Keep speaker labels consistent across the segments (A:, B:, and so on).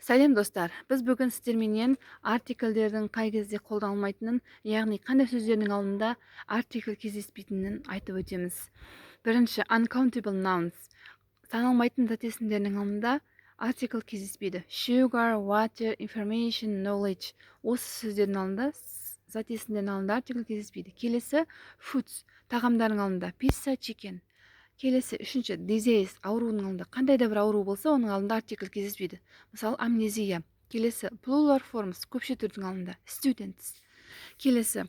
A: Сәлем достар. Біз бүгін сіздерменен артикльдердің қай кезде қолданылмайтынын, яғни қандай сөздердің алдында артикль кездеспейтінін айтып өтеміз. Бірінші, uncountable nouns. Саналмайтын зат есімдерінің алдында артикль кездеспейді. Sugar, water, information, knowledge. Осы сөздердің алдында, зат есімдердің алдында артикль кездеспейді. Келесі, foods. Тағамдардың алдында pizza, chicken. Келесі, үшінші, disease, аурудың алдында. Қандай да бір ауру болса, оның алдында артикль кездеспейді. Мысалы, амнезия. Келесі, plural forms, көпше түрдің алдында. Students. Келесі,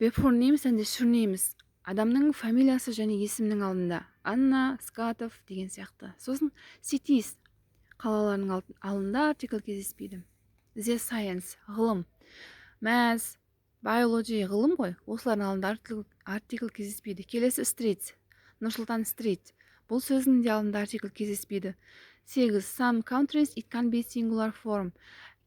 A: before names and surnames. Адамның фамилиясы және есімнің алдында. Анна, Скатов деген сияқты. Сосын cities, қалалардың алдында артикль кездеспейді. The science, ғылым. Math, biology, ғылым ғой. Осылардың алдында артикль кездеспейді. Келесі, streets, Нұрсұлтан street. Бұл сөздің де алдында артикль кездеспейді. 8. Some countries it can be singular form.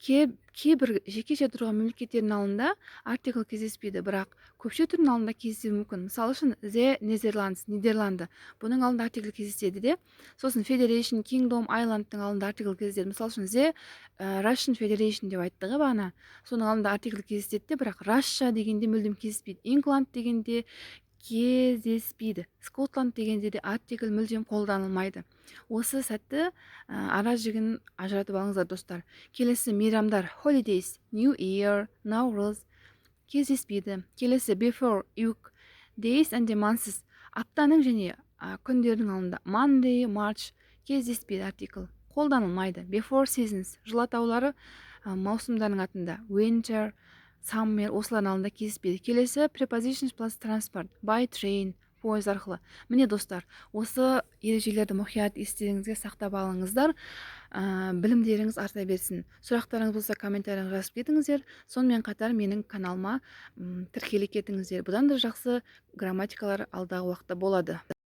A: Кейбір жекеше тұрған мемлекеттердің алдында артикль кездеспейді, бірақ көпше түрдің алдында кездесуі мүмкін. Мысалы үшін the Netherlands, Нидерланды. Бұның алдында артикль кездеседі де. Сосын Federation, Kingdom, Island'тың алдында артикль кездеседі. Мысалы үшін the Russian Federation деп айтты ғой бағана. Соның алдында артикль кездеседі де, бірақ Russia дегенде мүлдем кездеспейді. England дегенде кездеспейді. Скотланд дегенде де артикль мүлдем қолданылмайды. Осы сәтті ара жігін ажыратып алыңыздар достар. Келесі, мейрамдар, holidays, New Year, Наурыз кездеспейді. Келесі, before, week, days and months, аптаның және күндердің алдында. Monday, March кездеспейді артикль, қолданылмайды. Before seasons, жыл атаулары маусымдардың атында. Winter, summer, осылардың алдында кездеспейді. Келесі, prepositions plus transport, by train, пойыз арқылы. Міне достар, осы ережелерді мұқият естеріңізге сақтап алыңыздар. Білімдеріңіз арта берсін. Сұрақтарыңыз болса комментарияға жазып кетіңіздер. Сонымен қатар менің каналыма тіркеле кетіңіздер. Бұдан да жақсы грамматикалар алдағы уақытта болады.